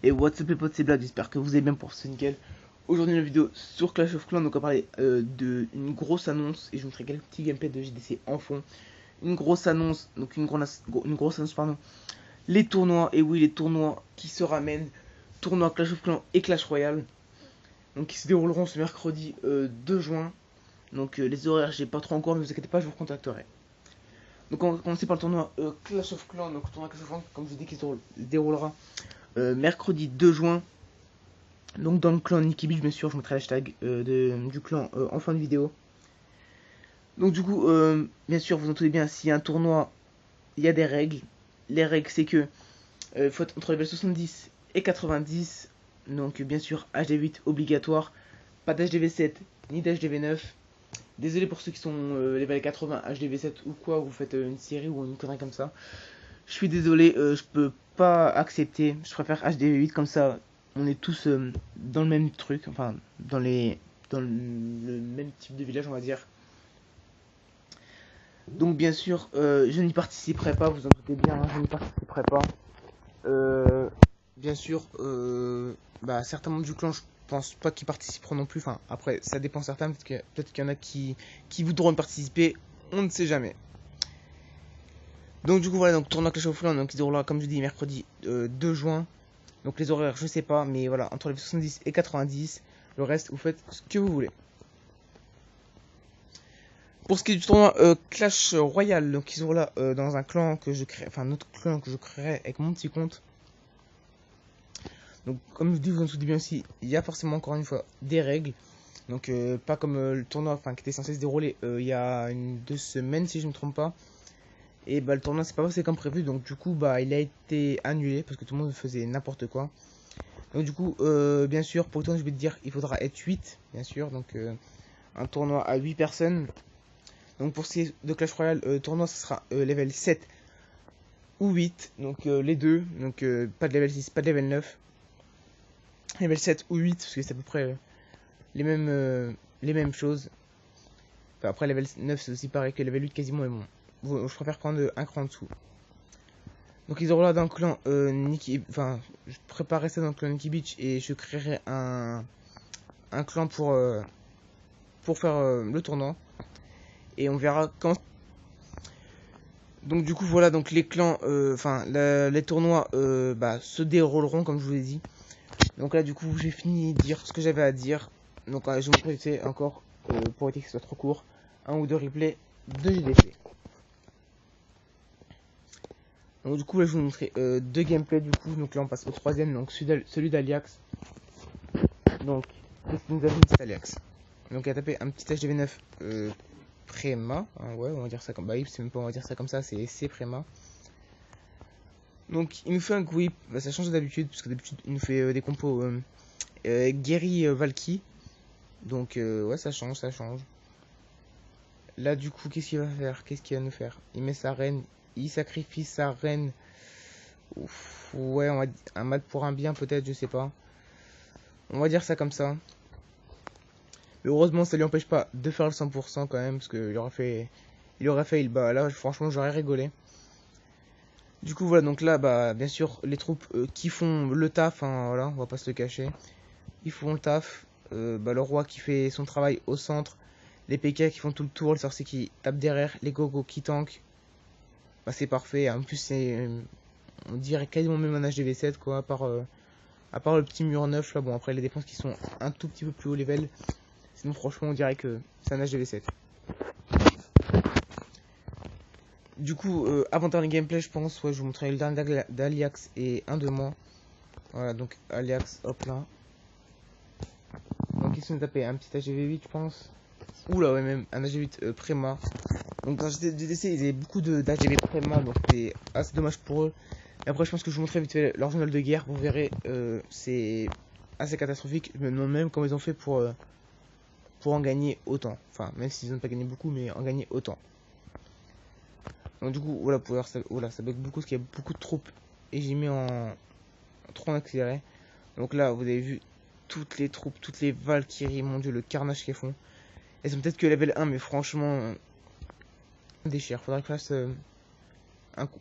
Et what's up les potes, c'est Black, j'espère que vous allez bien pour ce nickel. Aujourd'hui une vidéo sur Clash of Clans, donc on va parler d'une grosse annonce et je vous montrerai quelques petits gameplays de JDC en fond. Une grosse annonce, donc une grosse annonce pardon. Les tournois, et oui les tournois qui se ramènent, tournois Clash of Clans et Clash Royale. Donc qui se dérouleront ce mercredi 2 juin. Donc les horaires j'ai pas trop encore, mais ne vous inquiétez pas, je vous recontacterai. Donc on va commencer par le tournoi Clash of Clans, donc le tournoi Clash of Clans comme je vous dis qui se déroulera mercredi 2 juin. Donc dans le clan Nicky Beach, bien sûr, je mettrai l'hashtag du clan en fin de vidéo. Donc du coup, bien sûr, vous entendez bien, s'il y a un tournoi, il y a des règles. Les règles, c'est que faut être entre level 70 et 90. Donc bien sûr, HD8 obligatoire. Pas d'HDV7 ni d'HDV9. Désolé pour ceux qui sont level 80, HDV7 ou quoi, vous faites une série ou une connerie comme ça. Je suis désolé, je peux pas accepter. Je préfère HDV8 comme ça. On est tous dans le même truc, enfin dans le même type de village, on va dire. Donc bien sûr, je n'y participerai pas, vous en doutez bien, hein, je n'y participerai pas. Bien sûr, certains membres du clan, je pense pas qu'ils participeront non plus. Enfin, après, ça dépend certains, peut-être qu'il y en a qui voudront participer, on ne sait jamais. Donc du coup voilà, donc tournoi Clash of Clans, donc il se déroulera comme je dis mercredi 2 juin. Donc les horaires je sais pas, mais voilà, entre les 70 et 90, le reste vous faites ce que vous voulez. Pour ce qui est du tournoi Clash Royale, donc ils sont là dans un clan que je crée, enfin un autre clan que je créerai avec mon petit compte. Donc comme je dis, vous en doutez bien aussi, il y a forcément encore une fois des règles. Donc pas comme le tournoi enfin qui était censé se dérouler il y a 2 semaines si je ne me trompe pas. Et bah le tournoi c'est pas passé comme prévu, donc du coup bah il a été annulé parce que tout le monde faisait n'importe quoi. Donc du coup bien sûr pour le tournoi je vais te dire il faudra être 8 bien sûr, donc un tournoi à 8 personnes. Donc pour ce qui est de Clash Royale, tournoi ça sera level 7 ou 8, donc les deux, donc pas de level 6, pas de level 9. Level 7 ou 8 parce que c'est à peu près les mêmes choses. Enfin, après level 9 c'est aussi pareil que level 8 quasiment, mais bon je préfère prendre un cran en dessous. Donc ils auront là dans le clan Nicky, enfin je préparerai ça dans le clan Nicky Beach et je créerai un clan pour faire le tournoi et on verra quand. Donc du coup voilà, donc les clans, les tournois se dérouleront comme je vous l'ai dit. Donc là du coup j'ai fini de dire ce que j'avais à dire. Donc je vais vous montrer encore pour éviter que ce soit trop court un ou deux replays de JDC. Donc du coup là je vais vous montrer deux gameplays du coup. Donc là on passe au troisième, donc celui d'Aliax. Donc qu'est-ce que nous avons dit Aliax? Donc il a tapé un petit HDV9 Préma, hein, ouais on va dire ça comme, bah oui c'est même pas on va dire ça comme ça, c'est Préma. Donc il nous fait un whip, bah, ça change d'habitude, parce que d'habitude il nous fait des compos Guéry Valky. Donc ouais ça change. Là du coup qu'est-ce qu'il va faire? Qu'est-ce qu'il va nous faire? Il met sa reine, il sacrifie sa reine. Ouf, ouais on va un mal pour un bien peut-être, je sais pas. On va dire ça comme ça. Mais heureusement ça lui empêche pas de faire le 100% quand même, parce qu'il aurait fait bah là franchement j'aurais rigolé. Du coup voilà, donc là bah bien sûr les troupes qui font le taf, hein, voilà, on va pas se le cacher. Ils font le taf, le roi qui fait son travail au centre, les PK qui font tout le tour, les sorciers qui tapent derrière, les gogo qui tankent. Bah c'est parfait, en plus c'est on dirait quasiment même un HDV7 quoi, à part le petit mur 9 là, bon après les défenses qui sont un tout petit peu plus haut level. Sinon franchement on dirait que c'est un HDV7. Du coup, avant de faire le gameplay, je pense, ouais, je vous montrerai le dernier d'Aliax et un de moi. Voilà, donc Aliax, hop là. Donc ils sont tapés un petit HGV8, je pense. Oula, ouais, même un HGV8 Préma. Donc dans GDC, ils avaient beaucoup d'HGV Préma, donc c'est assez dommage pour eux. Et après, je pense que je vous montrerai vite fait leur journal de guerre, vous verrez, c'est assez catastrophique. Je me demande même comment ils ont fait pour en gagner autant. Enfin, même s'ils n'ont pas gagné beaucoup, mais en gagner autant. Donc du coup, voilà, pour voir ça, voilà, ça bug beaucoup parce qu'il y a beaucoup de troupes et j'ai mis trop en accéléré. Donc là, vous avez vu toutes les troupes, toutes les Valkyries, mon dieu, le carnage qu'elles font. Elles sont peut-être que level 1, mais franchement, déchire. Faudrait que je fasse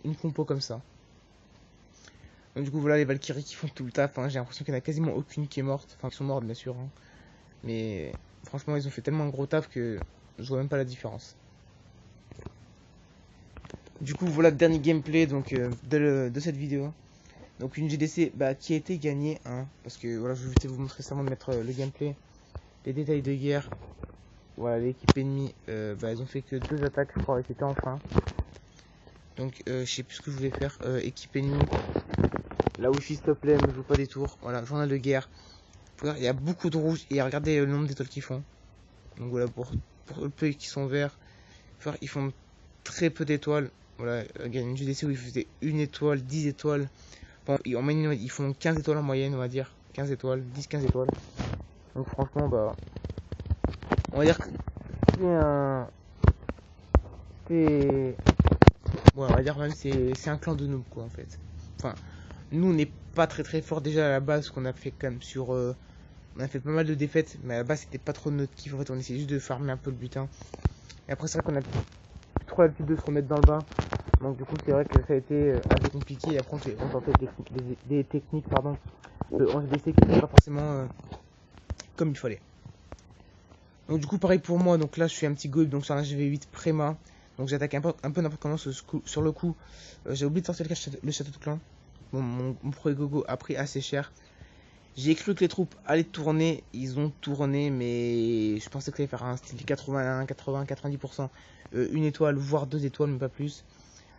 une compo comme ça. Donc du coup voilà les Valkyries qui font tout le taf, hein. J'ai l'impression qu'il n'y en a quasiment aucune qui est morte, enfin qui sont mortes bien sûr, hein. Mais franchement ils ont fait tellement un gros taf que je vois même pas la différence. Du coup voilà le dernier gameplay donc de cette vidéo. Donc une GDC qui a été gagnée, hein, parce que voilà je vais vous montrer ça avant de mettre le gameplay, les détails de guerre. Voilà l'équipe ennemie, ils ont fait que 2 attaques je crois et c'était en fin. Donc je sais plus ce que je voulais faire, équipe ennemie. La wifi s'il te plaît, me joue pas des tours. Voilà, journal de guerre. Il y a beaucoup de rouge et regardez le nombre d'étoiles qu'ils font. Donc voilà, pour le peu qui sont verts, ils font très peu d'étoiles. Voilà, il y a une GDC où ils faisaient 1 étoile, 10 étoiles. Bon, en moyenne, ils font 15 étoiles en moyenne, on va dire. 15 étoiles, 10-15 étoiles. Donc franchement, on va dire que c'est on va dire même c'est un clan de noobs quoi en fait. Enfin, nous on n'est pas très fort déjà à la base, qu'on a fait quand même sur on a fait pas mal de défaites, mais à la base c'était pas trop notre kiff en fait, on essayait juste de farmer un peu le butin. Et après c'est vrai qu'on a trop l'habitude de se remettre dans le bain, donc du coup c'est vrai que ça a été assez compliqué. Et après on tentait des techniques en GDC qui n'étaient pas forcément comme il fallait. Donc du coup pareil pour moi, donc là je suis un petit gold, donc sur un GV8 Préma. Donc j'attaque un peu n'importe comment sur le coup. J'ai oublié de sortir le château de clan. Bon, mon premier gogo a pris assez cher. J'ai cru que les troupes allaient tourner. Ils ont tourné, mais je pensais que ça allait faire un style 81, 80, 90%. Une étoile, voire 2 étoiles, mais pas plus.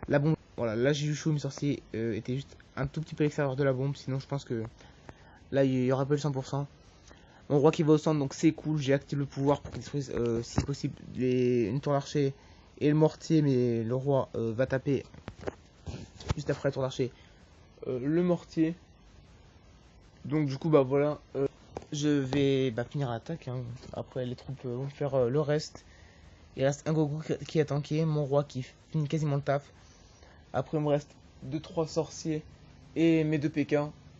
La bombe, voilà, là j'ai eu chaud, mes sorciers étaient juste un tout petit peu à l'extérieur de la bombe. Sinon je pense que là il y aura pas le 100%. Mon roi qui va au centre, donc c'est cool. J'ai activé le pouvoir pour qu'il détruise, si possible, une tour d'archer et le mortier, mais le roi va taper juste après la tour d'archer le mortier. Donc du coup voilà, je vais finir l'attaque, hein. Après les troupes vont faire le reste. Il reste un gogo qui a tanké, mon roi qui finit quasiment le taf. Après il me reste 2-3 sorciers et mes 2 PK,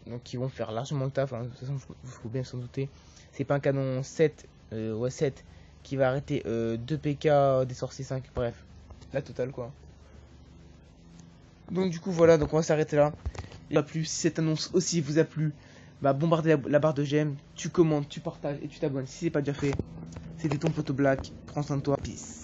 donc qui vont faire largement le taf, hein. De toute façon faut bien s'en douter. C'est pas un canon 7 7 qui va arrêter 2 PK des sorciers 5, bref, la totale quoi. Donc du coup voilà, donc on va s'arrêter là. Il m'a plu, si cette annonce aussi vous a plu, bombardez la barre de j'aime, tu commentes, tu partages et tu t'abonnes si c'est pas déjà fait. C'était ton poteau Black, prends soin de toi, peace.